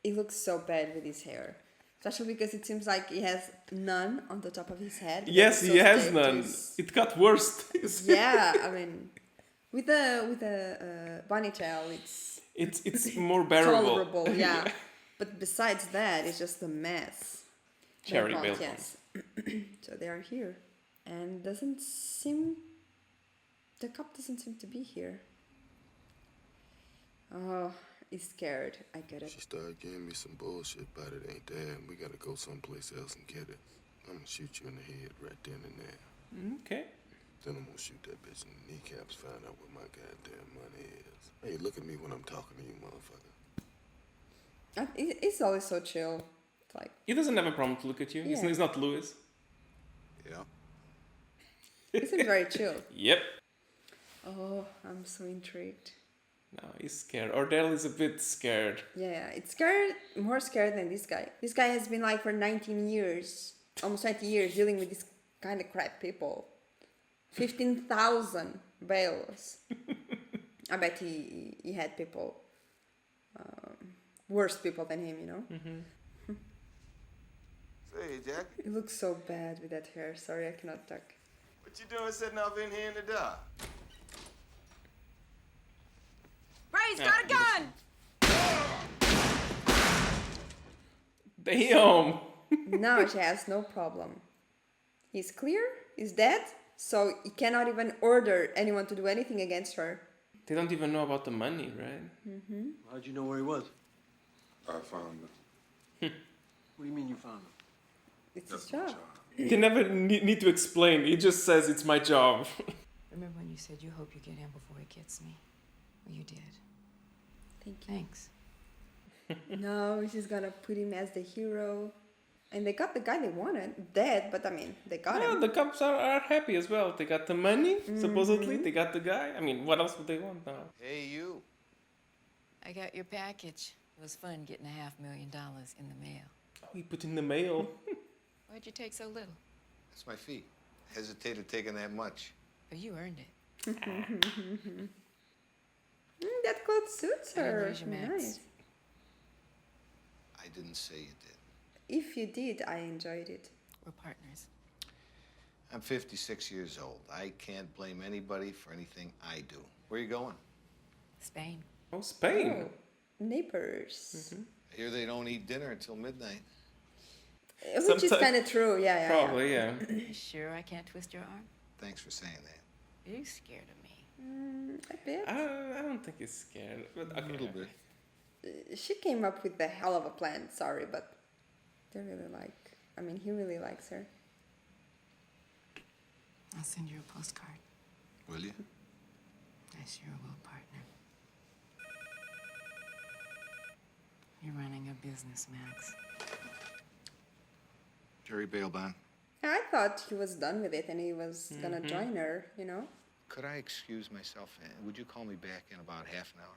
It looks so bad with his hair, especially because it seems like he has none on the top of his head. because Yes, it's he so has thick to none. his- It got worse. Yeah, I mean, with the ponytail, It's more bearable. tolerable. Yeah, but besides that, it's just a mess. Cherry Well, Bale. yes. So they are here, and doesn't seem. The cop doesn't seem to be here. Oh, he's scared. I get it. She started giving me some bullshit about it ain't there, and we gotta go someplace else and get it. I'm gonna shoot you in the head right then and there. Okay. Then I'm gonna shoot that bitch in the kneecaps, find out what my goddamn money is. Hey, look at me when I'm talking to you, motherfucker. He's always so chill. It's like, He doesn't have a problem to look at you. Yeah. He's not Louis. yeah. he seems very chill. Yep. Oh, I'm so intrigued. No, he's scared. Ordell is a bit scared. Yeah, it's scared, more scared than this guy. This guy has been like for 19 years, almost 20 years, dealing with this kind of crap people. 15,000 bails. I bet he had people, worse people than him, you know? Mm-hmm. Say, Jack, He looks so bad with that hair. Sorry, I cannot talk. what you doing sitting off in here in the dark? Ray's got a gun! Damn. Now she has no problem. He's clear, he's dead, so he cannot even order anyone to do anything against her. They don't even know about the money, right? Mm-hmm. How'd you know where he was? I found him. What do you mean you found him? It's his job. They never need to explain. He just says it's my job. Remember when you said you hope you get him before he gets me? Well, you did. Thank you. Thanks. No, she's gonna put him as the hero. And they got the guy they wanted, dead, but I mean, they got Yeah, him. the cops are happy as well. They got the money, supposedly. They got the guy. I mean, what else would they want now? Hey, you. I got your package. It was fun getting $500,000 in the mail. Oh, he put in the mail. Why'd you take so little? That's my fee. Hesitated taking that much. But you earned it. That coat suits I didn't her. lose your max. Nice. I didn't say you did. If you did, I enjoyed it. We're partners. I'm 56 years old. I can't blame anybody for anything I do. Where are you going? Spain. Oh, Spain. Oh, neighbors. I hear they don't eat dinner until midnight. Which is kind of true, yeah. Probably, yeah. You sure I can't twist your arm? Thanks for saying that. You scared of me. A bit. I don't think he's scared. But okay. A little bit. She came up with the hell of a plan, sorry, but they really he really likes her. I'll send you a postcard. Will you? I sure will, partner. You're running a business, Max. Jerry bail bond. I thought he was done with it and he was gonna join her, you know? Could I excuse myself? Would you call me back in about half an hour?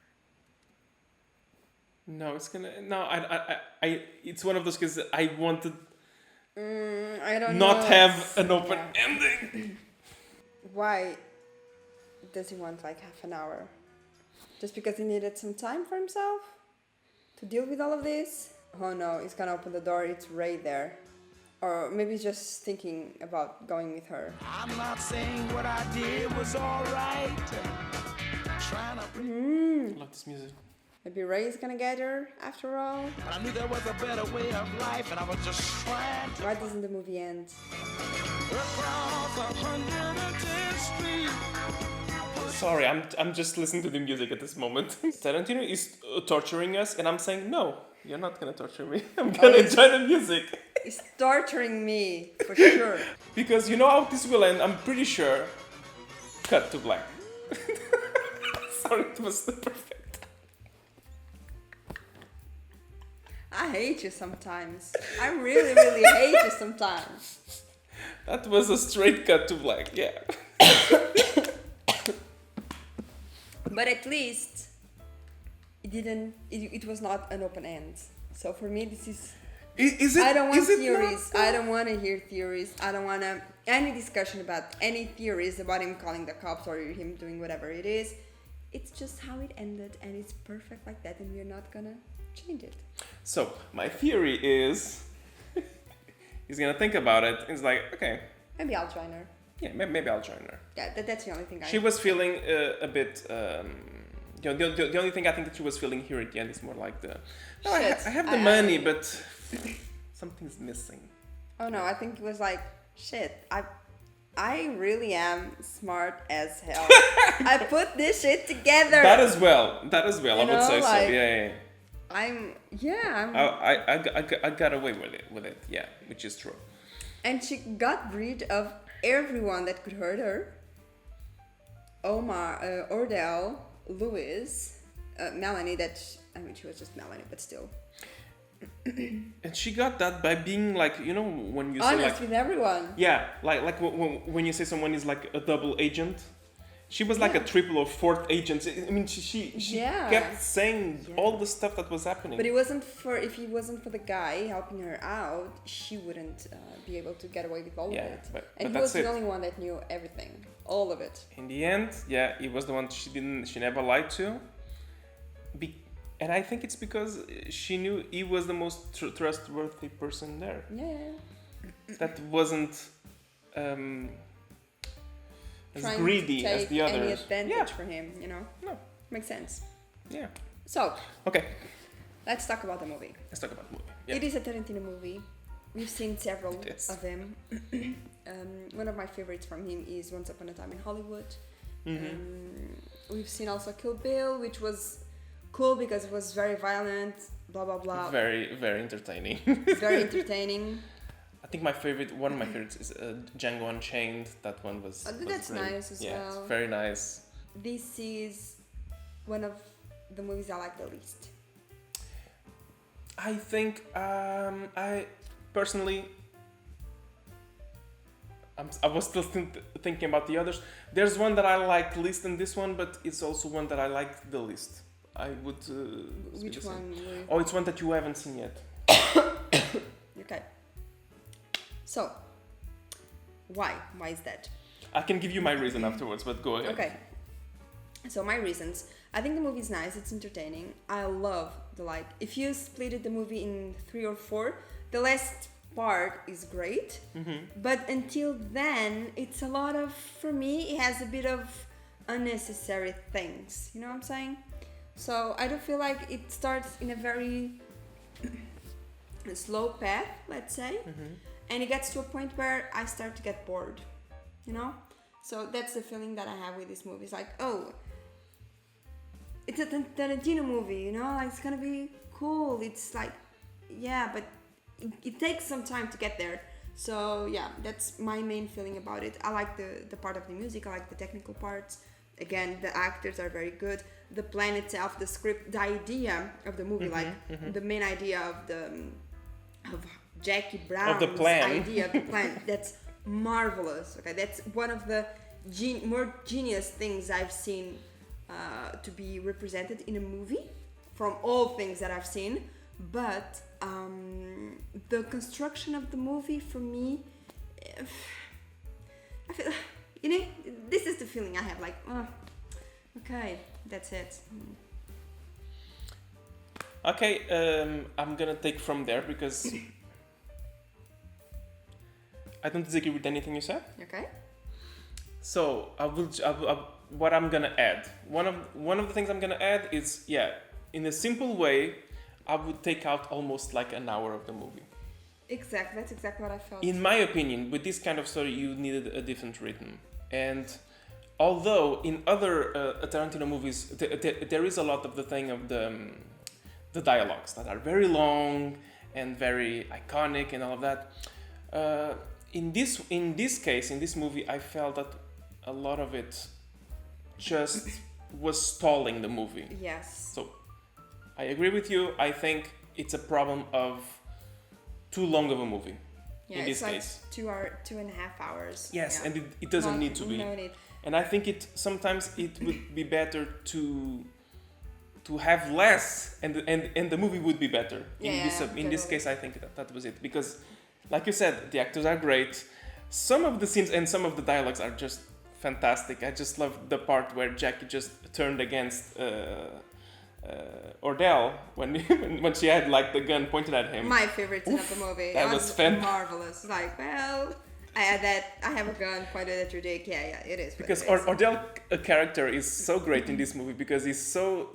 No, it's gonna. No, I. It's one of those cases that I wanted I don't not know. have an open ending. Why does he want like half an hour? Just because he needed some time for himself? To deal with all of this? Oh no, he's gonna open the door, it's Ray there. Or maybe he's just thinking about going with her. I'm not saying what I did was alright. Trying to. I love this music. Maybe Ray's gonna get her after all. I knew there was a better way of life, and I was just trying to. Why doesn't the movie end? Across 110th Street. Sorry, I'm just listening to the music at this moment. Tarantino is torturing us, and I'm saying no. You're not gonna torture me. I'm gonna enjoy the music. He's torturing me, for sure. Because you know how this will end, I'm pretty sure. Cut to black. Sorry, it was the perfect. I hate you sometimes. I really, really hate you sometimes. That was a straight cut to black, yeah. But at least it was not an open end. So for me, this is Is it? I don't want is it theories. not? I don't want to hear theories. I don't want any discussion about any theories about him calling the cops or him doing whatever it is. It's just how it ended, and it's perfect like that, and we're not gonna change it. So my theory is, he's gonna think about it. He's like, okay, Maybe I'll join her. yeah, maybe I'll join her. Yeah, that's the only thing I. She was feeling a bit. The only thing I think that she was feeling here at the end is more like the. No, I have the money, but something's missing. Oh no, I think it was like shit. I really am smart as hell. I put this shit together. That as well. I would say so. like, Yeah. I'm. I got away with it. Yeah, which is true. And she got rid of everyone that could hurt her. Omar, Ordell, Louis, Melanie. She was just Melanie, but still. And she got that by being like, you know, when you say Honest like with everyone. Yeah, like when you say someone is like a double agent, she was like a triple or fourth agent. I mean, she kept saying all the stuff that was happening. But if it wasn't for the guy helping her out, she wouldn't be able to get away with all of it. But And he that's was the it. only one that knew everything, all of it. In the end, yeah, he was the one she never lied to. And I think it's because she knew he was the most trustworthy person there. Yeah. That wasn't as Trying greedy to as take the others. any advantage for him, you know? No. Makes sense. Yeah. So, Okay. let's talk about the movie. Let's talk about the movie. Yeah. It is a Tarantino movie. We've seen several Yes. of them. One of my favorites from him is Once Upon a Time in Hollywood. We've seen also Kill Bill, which was cool because it was very violent, blah blah blah. Very, very entertaining. Very entertaining. I think one of my favorites is Django Unchained. That one was. That's great. nice as yeah, well. It's very nice. This is one of the movies I like the least. I think I personally. I was still thinking about the others. There's one that I like least than this one, but it's also one that I like the least. I would. Which one? Oh, it's one that you haven't seen yet. Okay. So, why? Why is that? I can give you my reason afterwards, but go ahead. Okay. So my reasons. I think the movie is nice. It's entertaining. I love if you split the movie in 3 or 4, the last part is great. But until then, it's a lot of, for me, it has a bit of unnecessary things. You know what I'm saying? So I do feel like it starts in a very slow path, let's say. And it gets to a point where I start to get bored, you know? So that's the feeling that I have with this movie. It's like, oh, it's a Tarantino movie, you know? Like, it's gonna be cool. It's like, yeah, but it takes some time to get there. So yeah, that's my main feeling about it. I like the part of the music. I like the technical parts. Again, the actors are very good. The plan itself, the script, the idea of the movie, the main idea of Jackie Brown's idea of the plan, that's marvelous. Okay, that's one of the more genius things I've seen to be represented in a movie from all things that I've seen. But the construction of the movie, for me, I feel, you know, this is the feeling I have. Like, oh, okay, that's it. Okay, I'm gonna take from there because I don't disagree with anything you said. Okay. So what I'm gonna add. One of the things I'm gonna add is, in a simple way, I would take out almost like an hour of the movie. Exactly, that's exactly what I felt. In my opinion, with this kind of story, you needed a different rhythm. And although in other Tarantino movies, there is a lot of the thing of the dialogues that are very long and very iconic and all of that. In this case, in this movie, I felt that a lot of it just was stalling the movie. Yes. So I agree with you. I think it's a problem of too long of a movie. Yeah, in this it's case. like 2.5 hours. Yes, yeah. and it doesn't need to be. No need. And I think sometimes it would be better to have less, and the movie would be better. In this case, I think that was it, because, like you said, the actors are great. Some of the scenes and some of the dialogues are just fantastic. I just love the part where Jackie just turned against Ordell when she had like the gun pointed at him. My favorite scene of the movie. That was fantastic. Marvelous. Like, well, I have a gun pointed at your dick. Yeah, it is. Because Ordell character is so great in this movie because he's so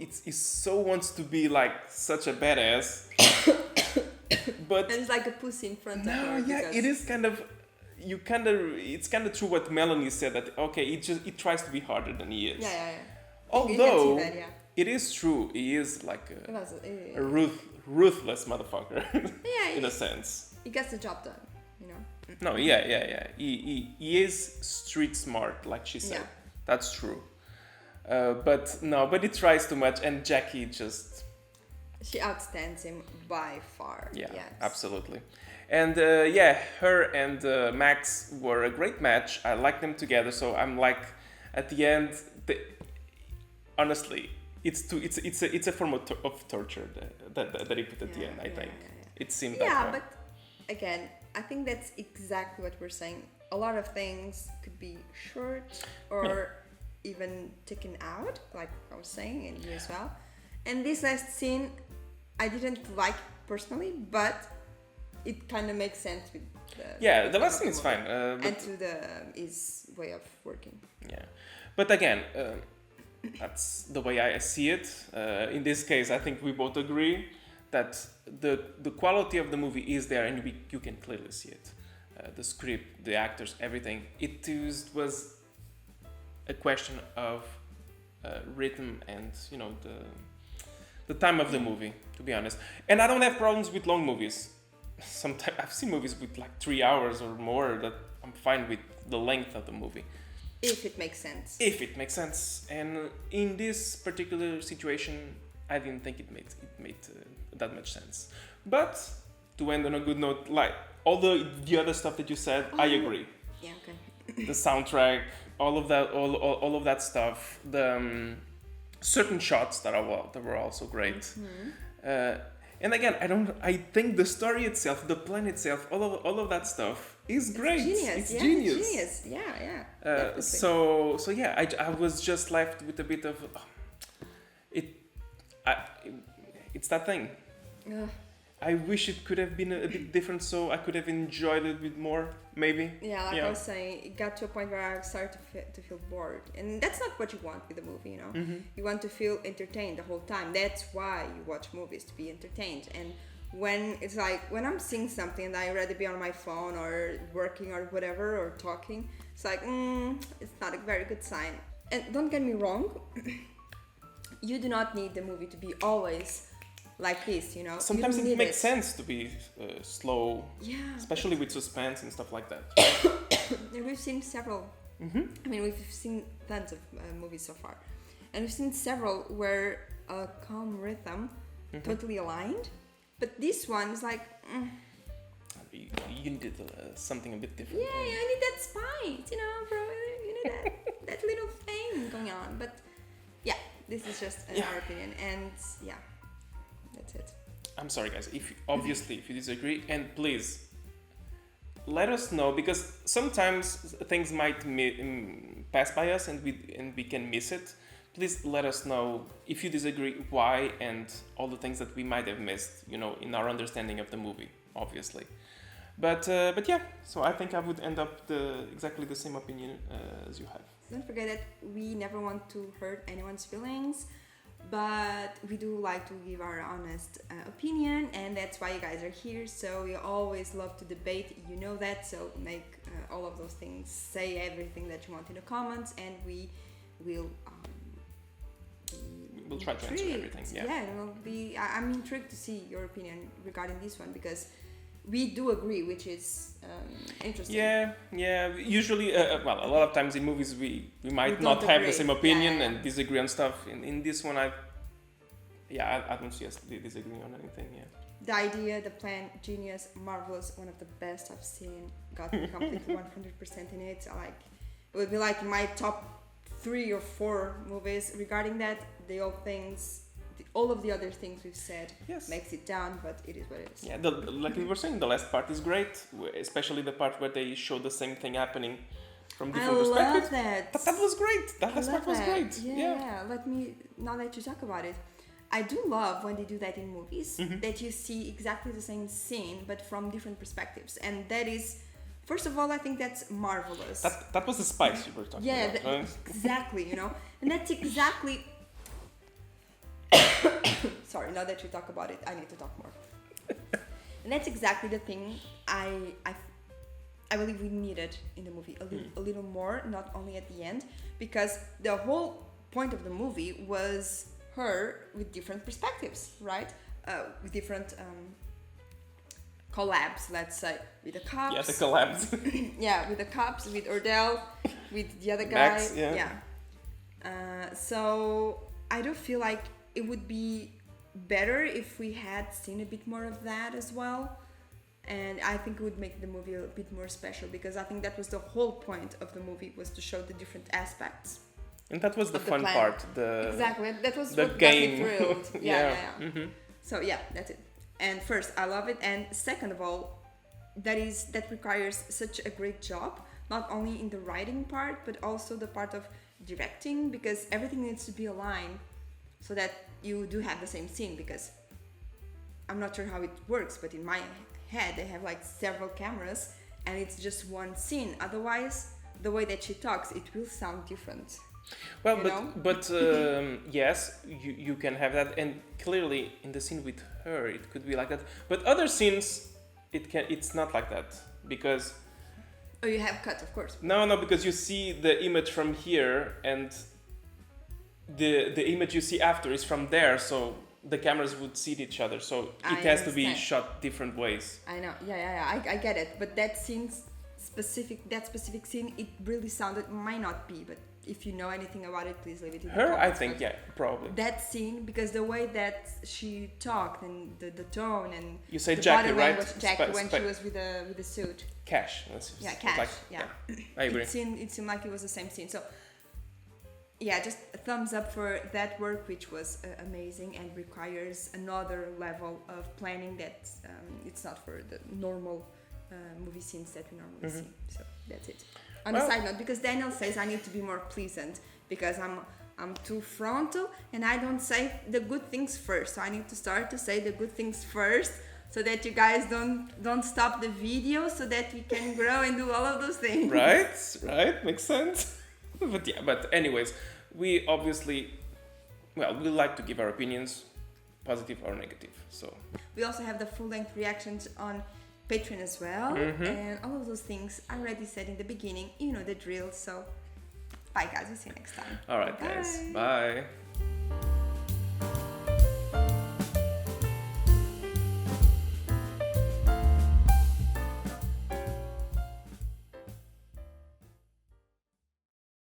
wants to be like such a badass, but and it's like a pussy in front of her. Yeah, it is kind of. It's kind of true what Melanie said, that okay, it tries to be harder than he is. Yeah. Although that, yeah. It is true, he is like a ruthless motherfucker. Yeah, in a sense. He gets the job done, you know. No, yeah. He is street smart, like she said. Yeah. That's true. But he tries too much, and Jackie just. She outstands him by far. Yeah, yes. Absolutely. And her and Max were a great match. I like them together. So I'm like, at the end, honestly, it's a form of torture that he put at the end. I think it seemed that way. Yeah, but again, I think that's exactly what we're saying. A lot of things could be short or even taken out, like I was saying, and you as well. And this last scene, I didn't like personally, but it kind of makes sense with the last scene is fine. and to his way of working. Yeah, but again, That's the way I see it. In this case, I think we both agree that the quality of the movie is there, and you can clearly see it. The script, the actors, everything. It was a question of rhythm and the time of the movie, to be honest. And I don't have problems with long movies. Sometimes I've seen movies with like 3 hours or more that I'm fine with the length of the movie. If it makes sense. If it makes sense. And in this particular situation, I didn't think it made that much sense. But to end on a good note, like all the other stuff that you said, I agree. Yeah, okay. The soundtrack, all of that stuff, the certain shots that were also great. Mm-hmm. And again, I think the story itself, the plan itself, all of that stuff is great. It's genius. It's genius. Yeah. So yeah, I was just left with a bit of it's that thing. I wish it could have been a bit different, so I could have enjoyed it a bit more, maybe. Yeah, like I was saying, it got to a point where I started to feel bored. And that's not what you want with a movie, Mm-hmm. You want to feel entertained the whole time. That's why you watch movies, to be entertained. And when it's like, when I'm seeing something and I'd rather be on my phone or working or whatever, or talking, it's like, it's not a very good sign. And don't get me wrong, you do not need the movie to be always like this, Sometimes it makes sense to be slow, especially with suspense and stuff like that. And we've seen several. Mm-hmm. I mean, we've seen tons of movies so far, and we've seen several where a calm rhythm totally aligned, but this one is like. You needed something a bit different. Yeah, I need that spice, bro. You need that little thing going on. But yeah, this is just our opinion, and yeah. That's it. I'm sorry, guys. If you disagree, and please let us know, because sometimes things might pass by us and we can miss it. Please let us know if you disagree, why, and all the things that we might have missed, in our understanding of the movie, obviously. But yeah, so I think I would end up exactly the same opinion as you have. Don't forget that we never want to hurt anyone's feelings. But we do like to give our honest opinion, and that's why you guys are here. So we always love to debate, that. So make all of those things, say everything that you want in the comments, and we will. We'll try to answer everything. Yeah. I'm intrigued to see your opinion regarding this one, because we do agree, which is interesting. Yeah. Usually, a lot of times in movies we might not have the same opinion and disagree on stuff. In this one, I don't see us disagreeing on anything. Yeah. The idea, the plan, genius, marvelous, one of the best I've seen. Got me completely 100% in it. It would be like my top 3 or 4 movies regarding that. All of the other things we've said makes it down, but it is what it is. Yeah, like we were saying, the last part is great, especially the part where they show the same thing happening from different perspectives. I love that. But that was great. That last part was great. Yeah. Now that you talk about it, I do love when they do that in movies, that you see exactly the same scene, but from different perspectives. And that is, first of all, I think that's marvelous. That was the spice you were talking about. Yeah, exactly, And that's exactly... Sorry, now that you talk about it, I need to talk more. And that's exactly the thing I believe we needed in the movie, a little more, not only at the end, because the whole point of the movie was her with different perspectives, right? With different collabs, let's say, with the cops. Yeah, the collabs. Yeah, with the cops, with Ordell, with the other guy. Max, yeah. So I do feel like it would be better if we had seen a bit more of that as well, and I think it would make the movie a bit more special, because I think that was the whole point of the movie, was to show the different aspects. And that was the fun part. Exactly, that was the what game. got me thrilled. Yeah. Mm-hmm. So yeah, that's it. And first, I love it, and second of all, that requires such a great job, not only in the writing part, but also the part of directing, because everything needs to be aligned so that you do have the same scene, because I'm not sure how it works, but in my head they have like several cameras and it's just one scene. Otherwise, the way that she talks, it will sound different. Well, you but know? yes, you can have that, and clearly in the scene with her, it could be like that. But other scenes, it's not like that because. Oh, you have cut, of course. No, because you see the image from here, and the image you see after is from there, so the cameras would see each other. So it has to be shot different ways. I know. Yeah. I get it. But that specific scene, it really sounded, might not be, but if you know anything about it, please leave it in the comments. I think, yeah, probably. That scene, because the way that she talked and the tone and you say the Jackie, body right? language, Jackie when she was with the suit. Cash. Cash. Like, yeah. I agree. It seemed like it was the same scene. So, yeah, just a thumbs up for that work, which was amazing and requires another level of planning that it's not for the normal movie scenes that we normally see. So that's it. On a side note, because Daniel says I need to be more pleasant because I'm too frontal and I don't say the good things first. So I need to start to say the good things first so that you guys don't stop the video so that we can grow and do all of those things. Right, makes sense. But anyways, we obviously, we like to give our opinions, positive or negative. So we also have the full-length reactions on Patreon as well, and all of those things I already said in the beginning. You know the drill. So bye guys, we'll see you next time. All right, guys, bye.